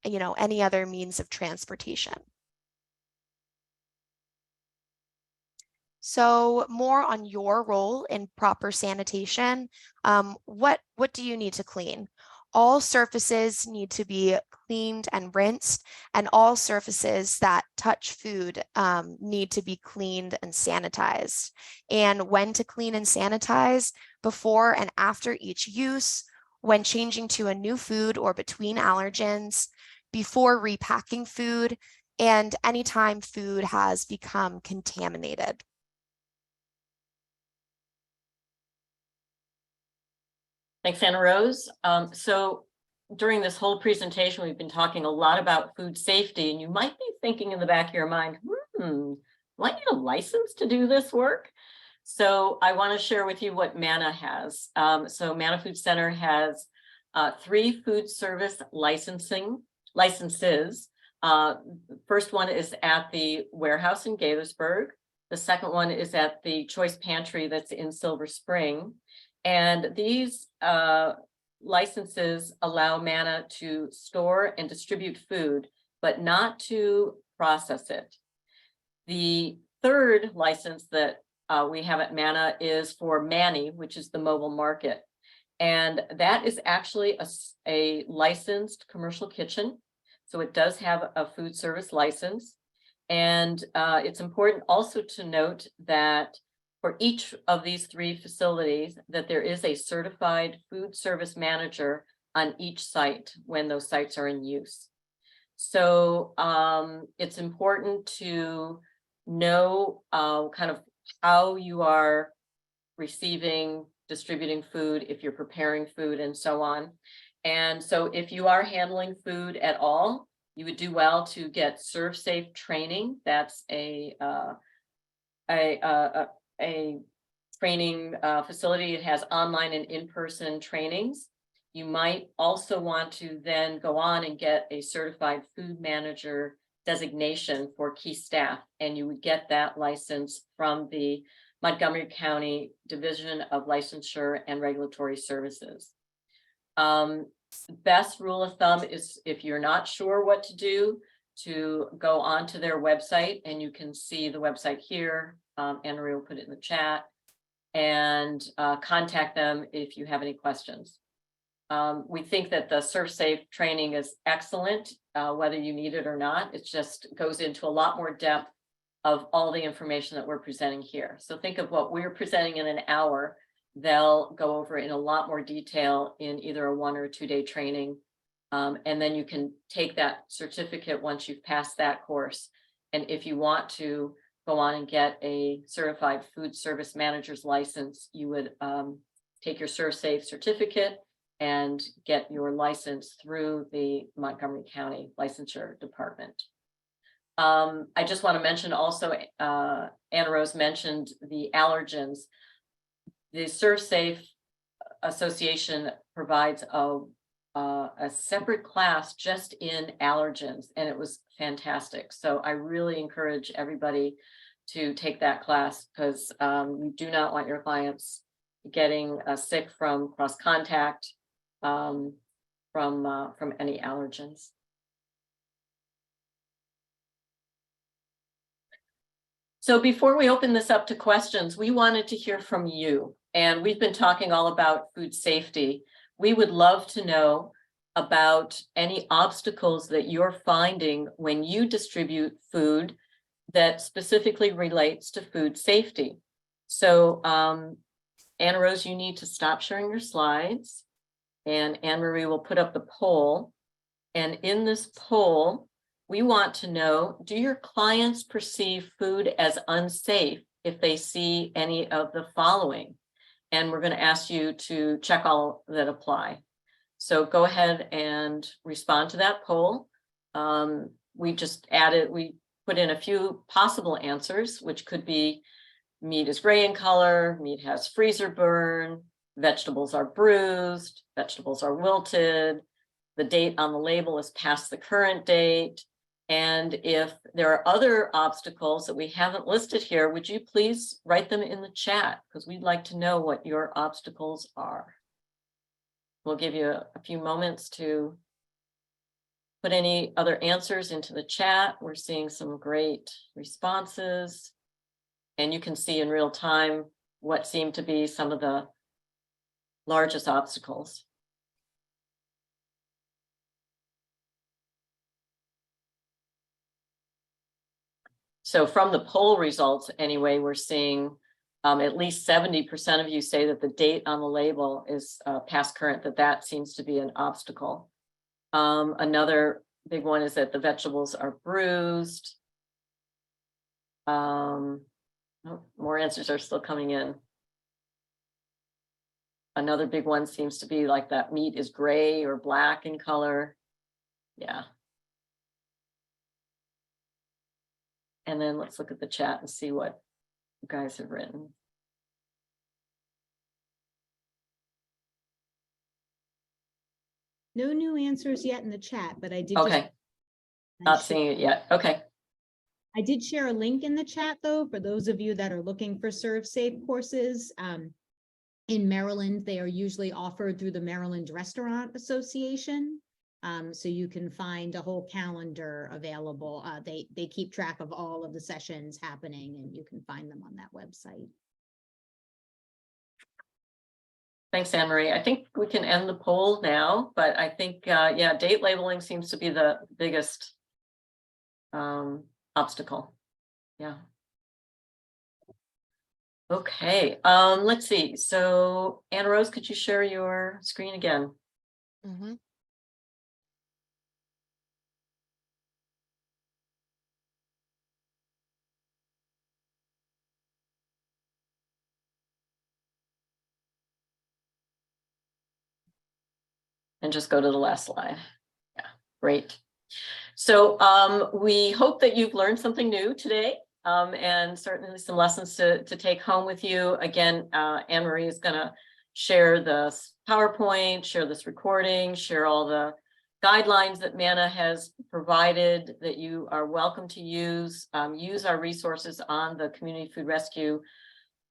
Speaker 3: any other means of transportation. So more on your role in proper sanitation. What do you need to clean? All surfaces need to be cleaned and rinsed, and all surfaces that touch food need to be cleaned and sanitized. And when to clean and sanitize: before and after each use, when changing to a new food or between allergens, before repacking food, and anytime food has become contaminated.
Speaker 4: Thanks, Anna Rose. So during this whole presentation, we've been talking a lot about food safety, and you might be thinking in the back of your mind, do I need a license to do this work? So I want to share with you what MANA has. So MANA Food Center has 3 food service licenses. First one is at the warehouse in Gaithersburg. The second one is at the Choice Pantry that's in Silver Spring. And these licenses allow MANA to store and distribute food, but not to process it. The third license that we have at MANA is for Manny, which is the mobile market. And that is actually a licensed commercial kitchen. So it does have a food service license. And it's important also to note that for each of these 3 facilities, that there is a certified food service manager on each site when those sites are in use. So it's important to know kind of how you are receiving, distributing food, if you're preparing food, and so on. And so if you are handling food at all, you would do well to get ServSafe training. That's a training facility. It has online and in-person trainings. You might also want to then go on and get a certified food manager designation for key staff, and you would get that license from the Montgomery County Division of Licensure and Regulatory Services. Best rule of thumb is, if you're not sure what to do, to go onto their website, and you can see the website here. Anna Marie will put it in the chat, and contact them if you have any questions. We think that the ServSafe training is excellent, whether you need it or not. It just goes into a lot more depth of all the information that we're presenting here. So think of what we're presenting in an hour. They'll go over in a lot more detail in either a 1 or 2 day training. And then you can take that certificate once you've passed that course. And if you want to go on and get a certified food service manager's license, you would take your ServSafe certificate and get your license through the Montgomery County Licensure Department. I just want to mention also, Anna Rose mentioned the allergens. The ServSafe Association provides a separate class just in allergens, and it was fantastic. So I really encourage everybody to take that class, because you do not want your clients getting sick from cross contact from any allergens. So before we open this up to questions, we wanted to hear from you, and we've been talking all about food safety. We would love to know about any obstacles that you're finding when you distribute food that specifically relates to food safety. So Anna Rose, you need to stop sharing your slides, and Anne Marie will put up the poll. And in this poll, we want to know, do your clients perceive food as unsafe if they see any of the following? And we're going to ask you to check all that apply. So go ahead and respond to that poll. We put in a few possible answers, which could be meat is gray in color, meat has freezer burn, vegetables are bruised, vegetables are wilted, the date on the label is past the current date. And if there are other obstacles that we haven't listed here, would you please write them in the chat, because we'd like to know what your obstacles are. We'll give you a few moments to put any other answers into the chat. We're seeing some great responses, and you can see in real time what seem to be some of the largest obstacles. So from the poll results, anyway, we're seeing at least 70% of you say that the date on the label is past current, that seems to be an obstacle. Another big one is that the vegetables are bruised. Oh, more answers are still coming in. Another big one seems to be like that meat is gray or black in color. Yeah. And then let's look at the chat and see what you guys have written.
Speaker 1: No new answers yet in the chat, but I did.
Speaker 4: Okay. Not seeing it yet. Okay.
Speaker 1: I did share a link in the chat, though, for those of you that are looking for ServSafe courses. In Maryland, they are usually offered through the Maryland Restaurant Association. So you can find a whole calendar available. They keep track of all of the sessions happening, and you can find them on that website.
Speaker 4: Thanks, Anne Marie. I think we can end the poll now, but I think, yeah, date labeling seems to be the biggest obstacle. Yeah. Okay, let's see. So Anna Rose, could you share your screen again?
Speaker 3: Mm-hmm.
Speaker 4: And just go to the last slide. Yeah, great. So we hope that you've learned something new today, and certainly some lessons to take home with you. Again, Anne Marie is going to share this PowerPoint, share this recording, share all the guidelines that MANA has provided that you are welcome to use. Use our resources on the Community Food Rescue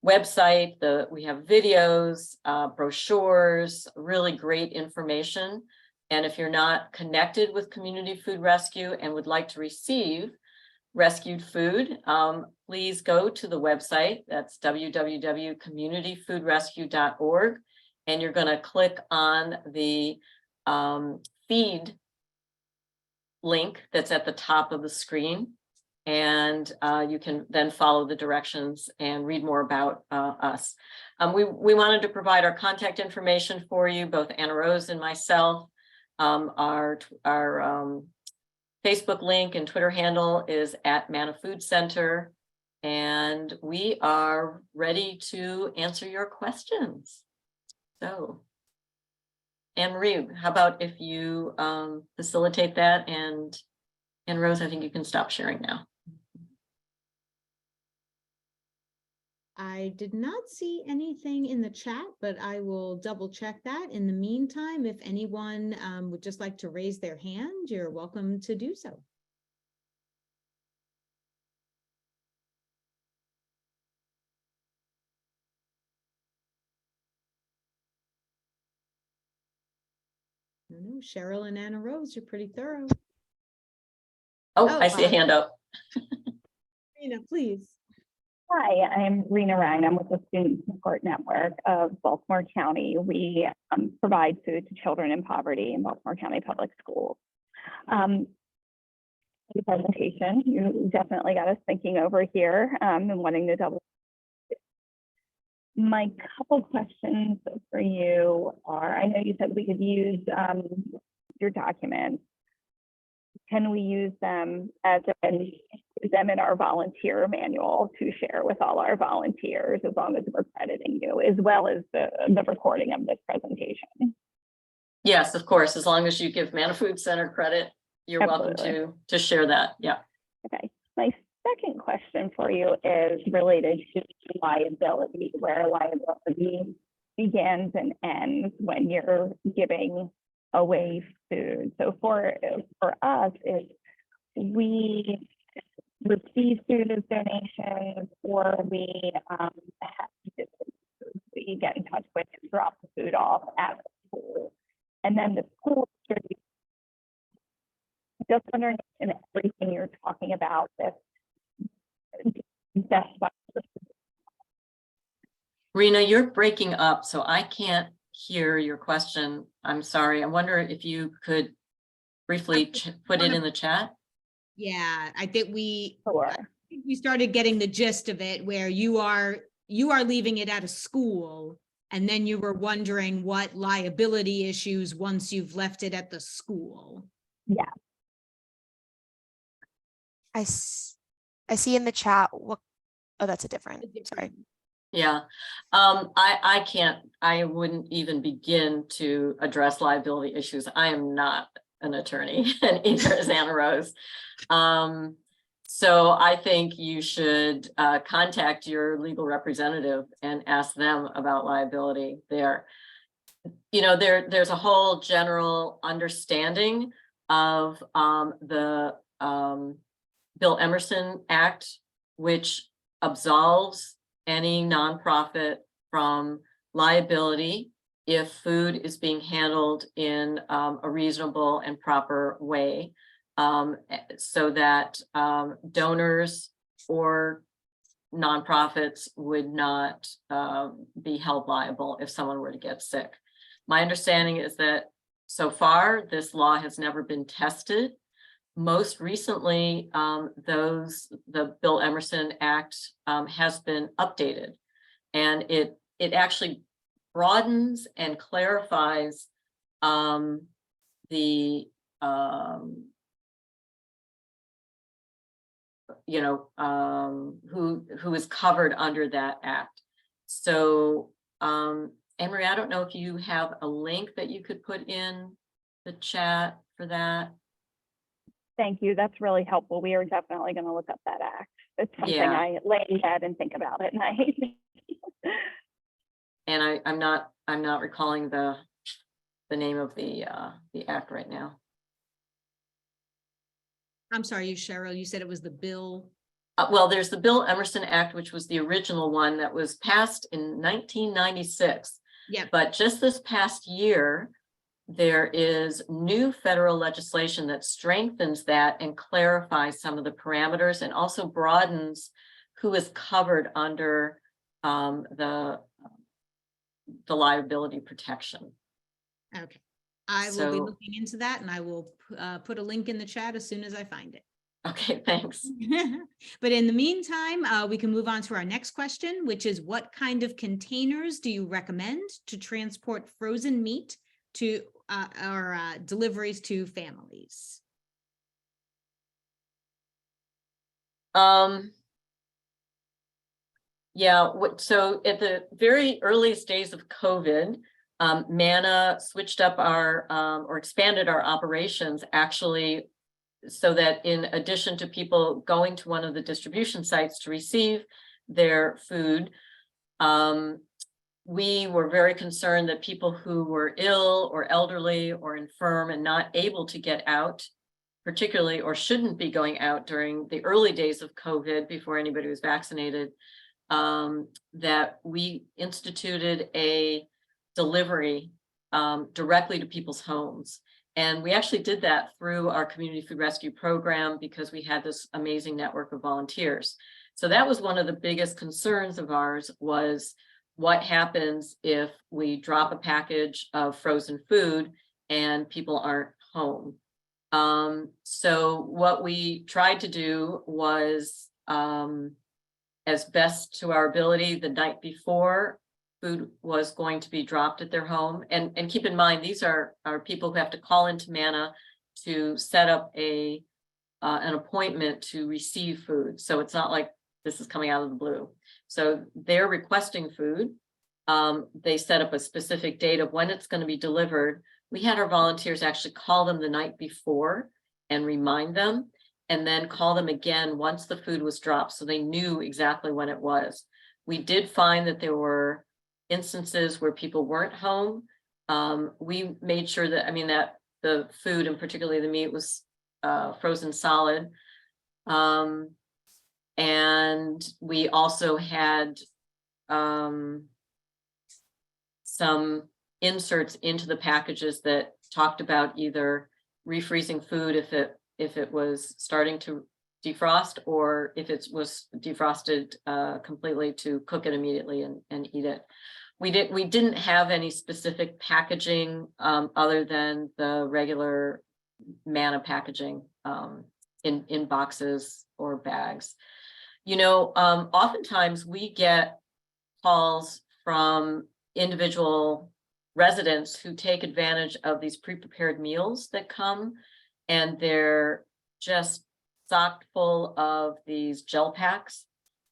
Speaker 4: website. We have videos, brochures, really great information. And if you're not connected with Community Food Rescue and would like to receive rescued food, please go to the website. That's www.communityfoodrescue.org. And you're going to click on the feed link that's at the top of the screen. And you can then follow the directions and read more about us. We wanted to provide our contact information for you, both Anna Rose and myself. Our Facebook link and Twitter handle is @ManaFoodCenter. And we are ready to answer your questions. So, Anne-Marie, how about if you facilitate that, and Rose, I think you can stop sharing now.
Speaker 1: I did not see anything in the chat, but I will double check that. In the meantime, if anyone would just like to raise their hand, you're welcome to do so. I don't know, Cheryl and Anna Rose, you're pretty thorough.
Speaker 4: Oh,
Speaker 1: Oh,
Speaker 4: I see a hand up.
Speaker 1: Rena, please.
Speaker 5: Hi, I'm Rena Ryan. I'm with the Student Support Network of Baltimore County. We provide food to children in poverty in Baltimore County Public Schools. The presentation, you definitely got us thinking over here and wanting to double. My couple questions for you are, I know you said we could use your documents. Can we use them in our volunteer manual to share with all our volunteers, as long as we're crediting you, as well as the recording of this presentation?
Speaker 4: Yes, of course, as long as you give Mana Food Center credit, you're
Speaker 5: Absolutely.
Speaker 4: welcome to share that. Yeah.
Speaker 5: Okay. My second question for you is related to liability, where liability begins and ends when you're giving away food. So for us, if we receive food as donations, or we we get in touch with and drop the food off at the school, and then the school distributes. Just wondering, in everything you're talking about, this
Speaker 4: Rena, you're breaking up, so I can't hear your question. I'm sorry. I wonder if you could briefly put it in the chat.
Speaker 1: Yeah, I think we
Speaker 5: Sure.
Speaker 1: started getting the gist of it, where you are leaving it at a school, and then you were wondering what liability issues once you've left it at the school.
Speaker 5: Yeah.
Speaker 3: I see in the chat, what, oh, that's a different, sorry.
Speaker 4: Yeah, I wouldn't even begin to address liability issues. I am not an attorney, and either is Anna Rose. So I think you should contact your legal representative and ask them about liability there. You know, there's a whole general understanding of the Bill Emerson Act, which absolves any nonprofit from liability if food is being handled in a reasonable and proper way, so that donors or nonprofits would not be held liable if someone were to get sick. My understanding is that so far this law has never been tested. Most recently, the Bill Emerson Act has been updated, and it actually broadens and clarifies the who is covered under that act. So Emery, I don't know if you have a link that you could put in the chat for that.
Speaker 5: Thank you. That's really helpful. We are definitely going to look up that act. It's something
Speaker 4: Yeah.
Speaker 5: I lay in bed and think about at night.
Speaker 4: And I'm not recalling the name of the act right now.
Speaker 1: I'm sorry, Cheryl, you said it was the bill.
Speaker 4: Well, there's the Bill Emerson Act, which was the original one that was passed in 1996.
Speaker 1: Yeah.
Speaker 4: But just this past year, there is new federal legislation that strengthens that and clarifies some of the parameters, and also broadens who is covered under the liability protection.
Speaker 1: Okay, I will be
Speaker 4: So-
Speaker 1: looking into that, and I will put a link in the chat as soon as I find it.
Speaker 4: Okay, thanks.
Speaker 1: But in the meantime, we can move on to our next question, which is what kind of containers do you recommend to transport frozen meat to or deliveries to families?
Speaker 4: Yeah, so at the very earliest days of COVID, Manna switched up our or expanded our operations actually, so that in addition to people going to one of the distribution sites to receive their food, we were very concerned that people who were ill or elderly or infirm and not able to get out, particularly, or shouldn't be going out during the early days of COVID before anybody was vaccinated, that we instituted a delivery directly to people's homes. And we actually did that through our community food rescue program because we had this amazing network of volunteers. So that was one of the biggest concerns of ours, was what happens if we drop a package of frozen food and people aren't home. So what we tried to do was, as best to our ability, the night before food was going to be dropped at their home. And keep in mind, these are people who have to call into Manna to set up an appointment to receive food. So it's not like this is coming out of the blue. So they're requesting food. They set up a specific date of when it's going to be delivered. We had our volunteers actually call them the night before and remind them, and then call them again once the food was dropped, so they knew exactly when it was. We did find that there were instances where people weren't home. We made sure that, that the food, and particularly the meat, was frozen solid. And we also had some inserts into the packages that talked about either refreezing food if it was starting to defrost, or if it was defrosted completely, to cook it immediately and eat it. We didn't have any specific packaging other than the regular Manna packaging in boxes or bags. Oftentimes we get calls from individual residents who take advantage of these pre-prepared meals that come, and they're just stocked full of these gel packs,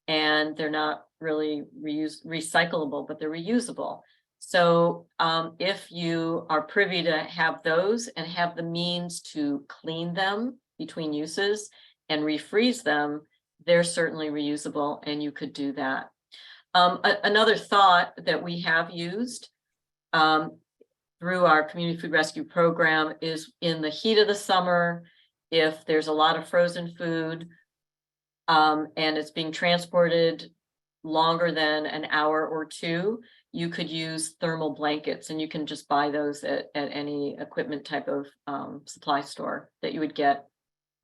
Speaker 4: and they're not really recyclable, but they're reusable. So if you are privy to have those and have the means to clean them between uses and refreeze them, they're certainly reusable, and you could do that. Another thought that we have used through our community food rescue program is, in the heat of the summer, if there's a lot of frozen food and it's being transported longer than an hour or two, you could use thermal blankets, and you can just buy those at any equipment type of supply store that you would get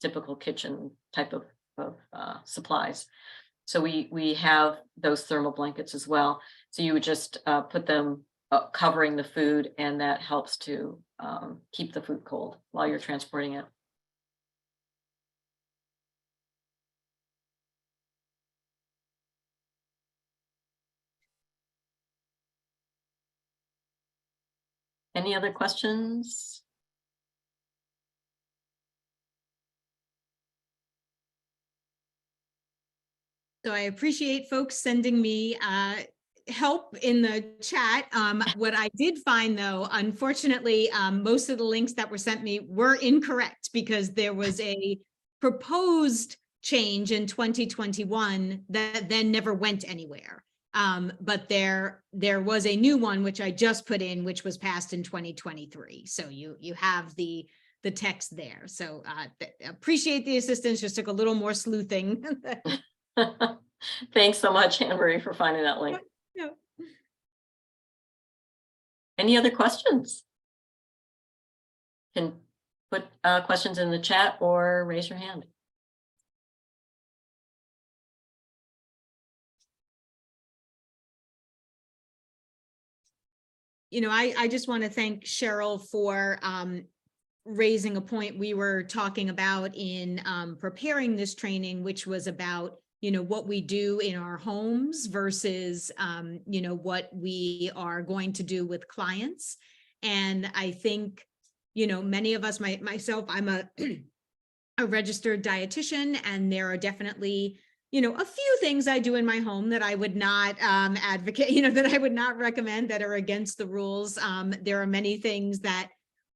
Speaker 4: typical kitchen type of supplies. So we have those thermal blankets as well. So you would just put them covering the food, and that helps to keep the food cold while you're transporting it. Any other questions?
Speaker 1: So I appreciate folks sending me help in the chat. What I did find, though, unfortunately, most of the links that were sent me were incorrect, because there was a proposed change in 2021 that then never went anywhere. But there was a new one, which I just put in, which was passed in 2023. So you have the text there. So appreciate the assistance. Just took a little more sleuthing.
Speaker 4: Thanks so much, Anne-Marie, for finding that link.
Speaker 1: Yeah.
Speaker 4: Any other questions? Can put questions in the chat or raise your hand.
Speaker 1: I just want to thank Cheryl for raising a point we were talking about in preparing this training, which was about, you know, what we do in our homes versus, you know, what we are going to do with clients. And I think, you know, many of us, myself, I'm a registered dietitian, and there are definitely, you know, a few things I do in my home that I would not advocate, you know, that I would not recommend, that are against the rules. There are many things that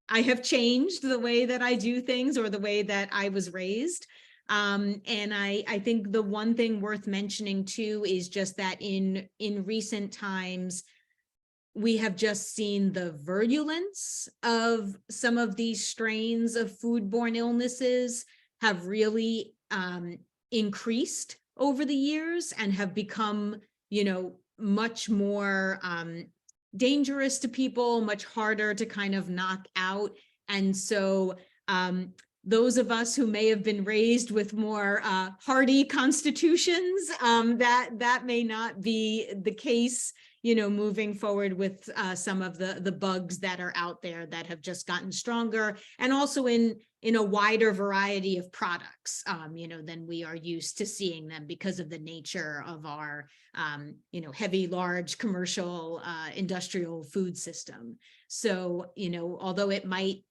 Speaker 1: I have changed the way that I do things, or the way that I was raised. And I think the one thing worth mentioning too is just that in recent times, we have just seen the virulence of some of these strains of foodborne illnesses have really increased over the years, and have become, you know, much more dangerous to people, much harder to kind of knock out. And so those of us who may have been raised with more hardy constitutions, that may not be the case, you know, moving forward with some of the bugs that are out there that have just gotten stronger, and also in a wider variety of products, you know, than we are used to seeing them, because of the nature of our, you know, heavy, large commercial industrial food system. So, you know, although it might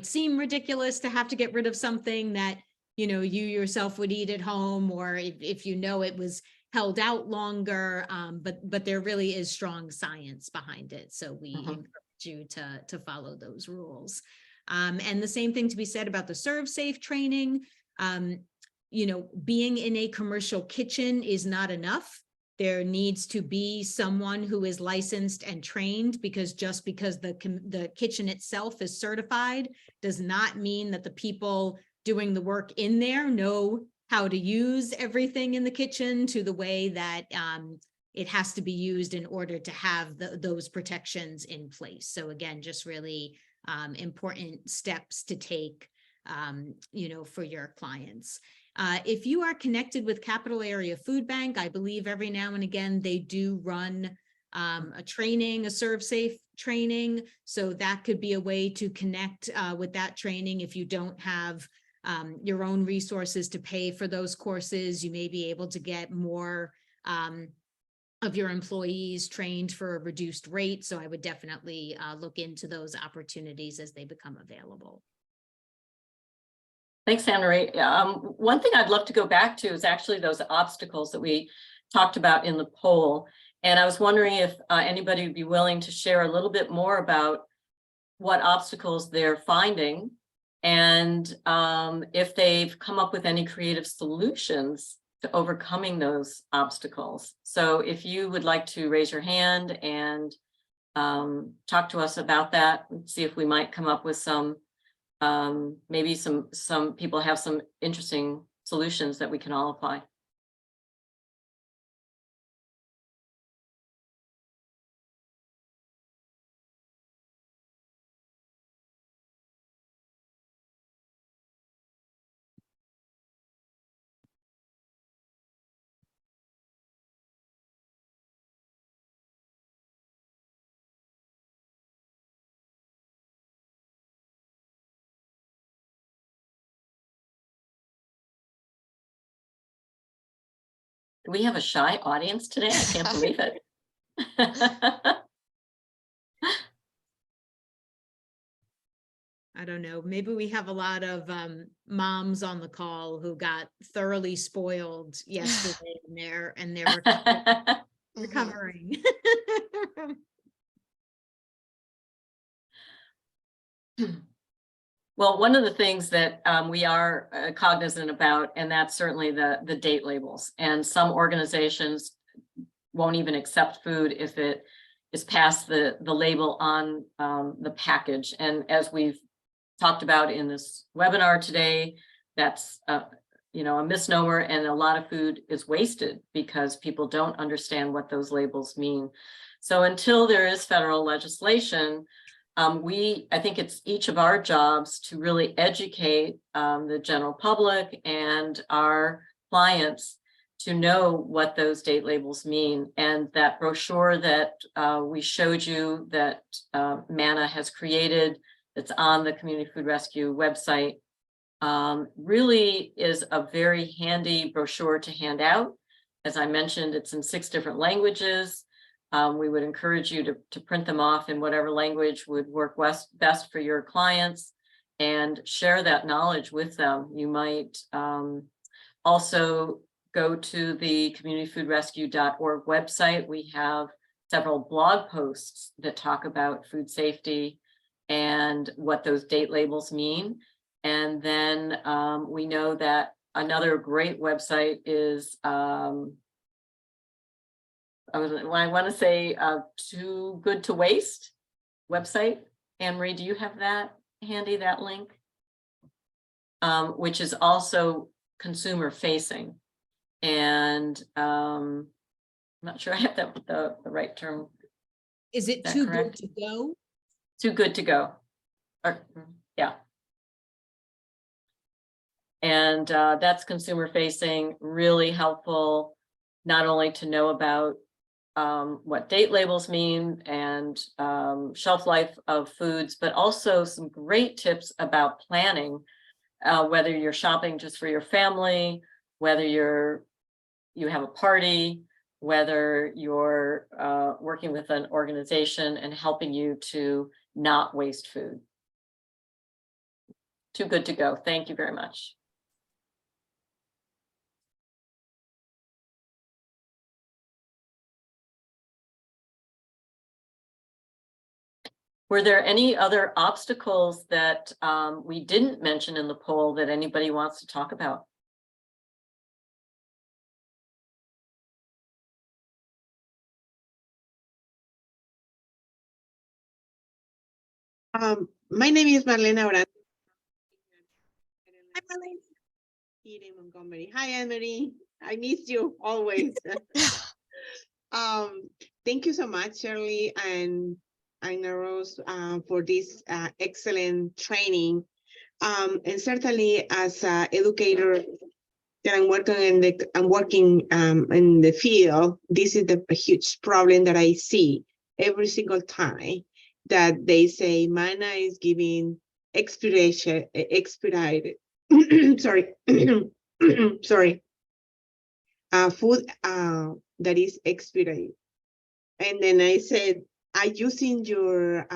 Speaker 1: seem ridiculous to have to get rid of something that, you know, you yourself would eat at home, or if you know it was held out longer, but there really is strong science behind it. So we encourage you to follow those rules. And the same thing to be said about the Serve Safe training. You know, being in a commercial kitchen is not enough. There needs to be someone who is licensed and trained, because just because the kitchen itself is certified does not mean that the people doing the work in there know how to use everything in the kitchen to the way that it has to be used in order to have those protections in place. So again, just really important steps to take, you know, for your clients. If you are connected with Capital Area Food Bank, I believe every now and again they do run a training, a Serve Safe training. So that could be a way to connect with that training. If you don't have your own resources to pay for those courses, you may be able to get more of your employees trained for a reduced rate. So I would definitely look into those opportunities as they become available.
Speaker 4: Thanks, Anne-Marie. One thing I'd love to go back to is actually those obstacles that we talked about in the poll. And I was wondering if anybody would be willing to share a little bit more about what obstacles they're finding, and if they've come up with any creative solutions to overcoming those obstacles. So if you would like to raise your hand and talk to us about that, and see if we might come up with some, maybe some people have some interesting solutions that we can all apply. Do we have a shy audience today? I can't believe it.
Speaker 1: I don't know, maybe we have a lot of moms on the call who got thoroughly spoiled yesterday, and they're recovering.
Speaker 4: Well, one of the things that we are cognizant about, and that's certainly the date labels. And some organizations won't even accept food if it is past the label on the package. And as we've talked about in this webinar today, that's you know, a misnomer, and a lot of food is wasted because people don't understand what those labels mean. So until there is federal legislation, I think it's each of our jobs to really educate the general public and our clients to know what those date labels mean. And that brochure that we showed you that Manna has created that's on the Community Food Rescue website really is a very handy brochure to hand out. As I mentioned, it's in 6 different languages. We would encourage you to print them off in whatever language would work best for your clients and share that knowledge with them. You might also go to the communityfoodrescue.org website. We have several blog posts that talk about food safety and what those date labels mean. And then we know that another great website is, I want to say Too Good to Waste website. Anne-Marie, do you have that handy, that link? Which is also consumer facing. And I'm not sure I have the right term.
Speaker 1: Is it
Speaker 4: that
Speaker 1: too
Speaker 4: correct?
Speaker 1: good to go?
Speaker 4: Too Good to Go. Yeah. And that's consumer facing, really helpful, not only to know about what date labels mean and shelf life of foods, but also some great tips about planning, whether you're shopping just for your family, whether you have a party, whether you're working with an organization and helping you to not waste food. Too Good to Go. Thank you very much. Were there any other obstacles that we didn't mention in the poll that anybody wants to talk about?
Speaker 6: My name is Marlena Oran. Hi, Marlene. Here in Montgomery. Hi, Anne-Marie. I miss you always. Thank you so much, Shirley and Ina Rose, for this excellent training. And certainly, as an educator that I'm working in the field, this is a huge problem that I see every single time that they say MANA is giving expedited, sorry, sorry, food that is expedited. And then I said, are using your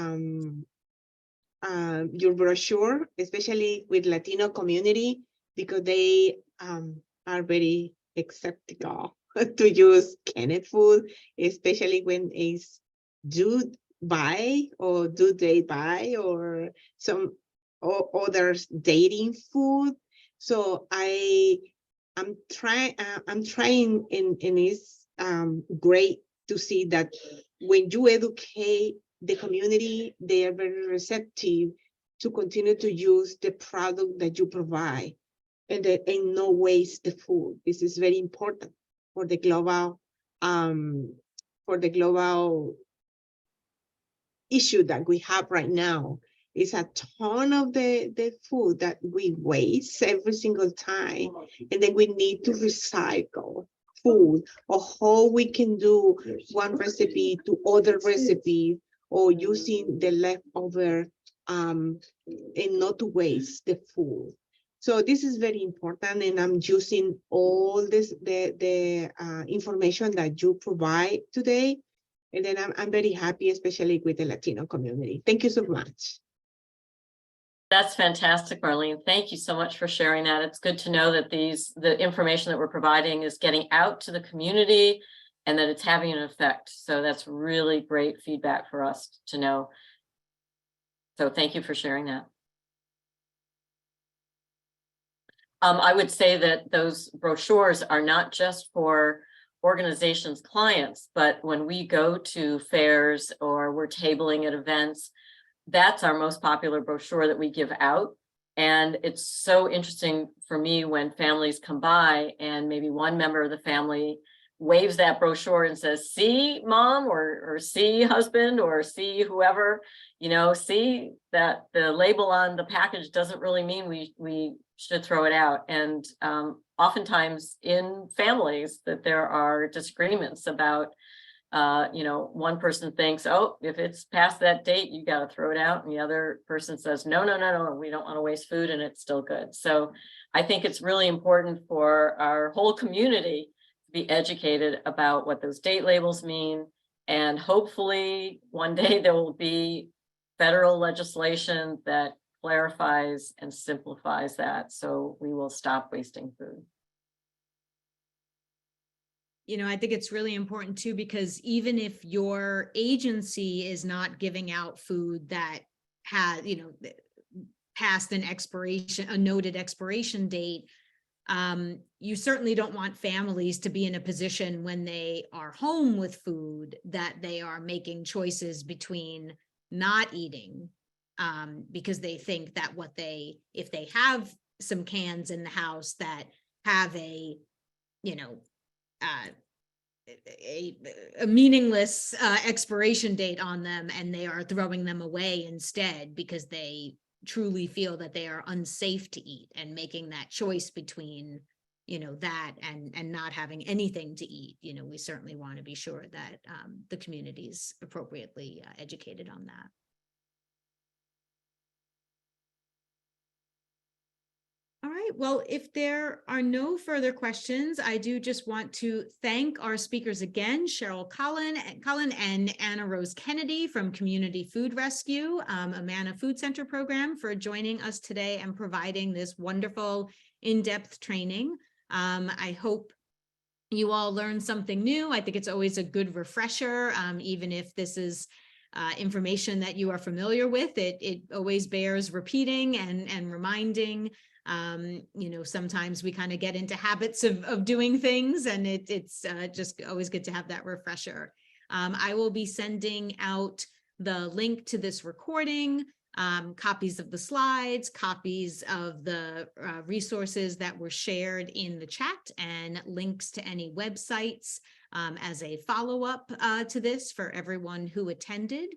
Speaker 6: brochure, especially with Latino community, because they are very skeptical to use canned food, especially when it's due by or do they buy or some others dating food. So I'm trying and it's great to see that when you educate the community, they are very receptive to continue to use the product that you provide and no waste the food. This is very important for the global issue that we have right now. Is a ton of the food that we waste every single time, and then we need to recycle food, or how we can do one recipe to other recipes, or using the leftover and not to waste the food. So this is very important, and I'm using all this the information that you provide today, and then I'm very happy, especially with the Latino community. Thank you so much.
Speaker 4: That's fantastic, Marlene. Thank you so much for sharing that. It's good to know that the information that we're providing is getting out to the community and that it's having an effect. So that's really great feedback for us to know. So thank you for sharing that. I would say that those brochures are not just for organizations' clients, but when we go to fairs or we're tabling at events, that's our most popular brochure that we give out. And it's so interesting for me when families come by and maybe one member of the family waves that brochure and says, see mom, or see husband, or see whoever, you know, see that the label on the package doesn't really mean we should throw it out. And oftentimes in families that there are disagreements about you know, one person thinks, oh, if it's past that date, you got to throw it out. And the other person says, no, no, no, no, we don't want to waste food and it's still good. So I think it's really important for our whole community to be educated about what those date labels mean. And hopefully one day there will be federal legislation that clarifies and simplifies that, so we will stop wasting food.
Speaker 1: You know, I think it's really important too, because even if your agency is not giving out food that has, you know, past an expiration, a noted expiration date, you certainly don't want families to be in a position when they are home with food that they are making choices between not eating, because they think that if they have some cans in the house that have a, you know, a meaningless expiration date on them, and they are throwing them away instead because they truly feel that they are unsafe to eat, and making that choice between, you know, that and not having anything to eat. You know, we certainly want to be sure that the community is appropriately educated on that. All right, well, if there are no further questions, I do just want to thank our speakers again, Cheryl Collin and Anna Rose Kennedy from Community Food Rescue, Amana Food Center program, for joining us today and providing this wonderful in-depth training. I hope you all learned something new. I think it's always a good refresher, even if this is information that you are familiar with. It always bears repeating and reminding. You know, sometimes we kind of get into habits of doing things, and it's just always good to have that refresher. I will be sending out the link to this recording, copies of the slides, copies of the resources that were shared in the chat, and links to any websites as a follow-up to this for everyone who attended.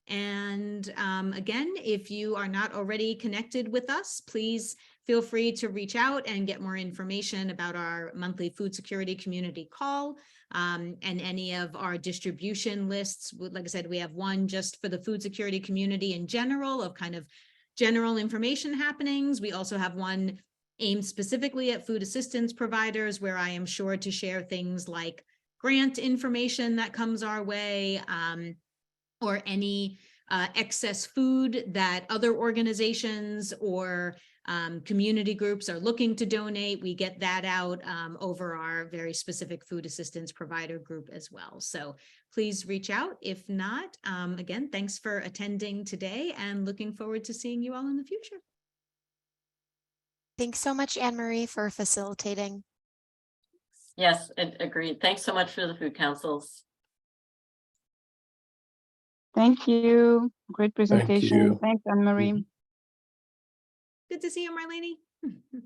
Speaker 1: And again, if you are not already connected with us, please feel free to reach out and get more information about our monthly food security community call, and any of our distribution lists. Like I said, we have one just for the food security community in general, of kind of general information happenings. We also have one aimed specifically at food assistance providers, where I am sure to share things like grant information that comes our way, or any excess food that other organizations or community groups are looking to donate. We get that out over our very specific food assistance provider group as well. So please reach out. If not, again, thanks for attending today, and looking forward to seeing you all in the future.
Speaker 3: Thanks so much, Anne Marie, for facilitating.
Speaker 4: Yes, agreed. Thanks so much for the food councils.
Speaker 7: Thank you. Great presentation.
Speaker 8: you.
Speaker 7: Thanks, Anne Marie.
Speaker 1: Good to see you, Marlene.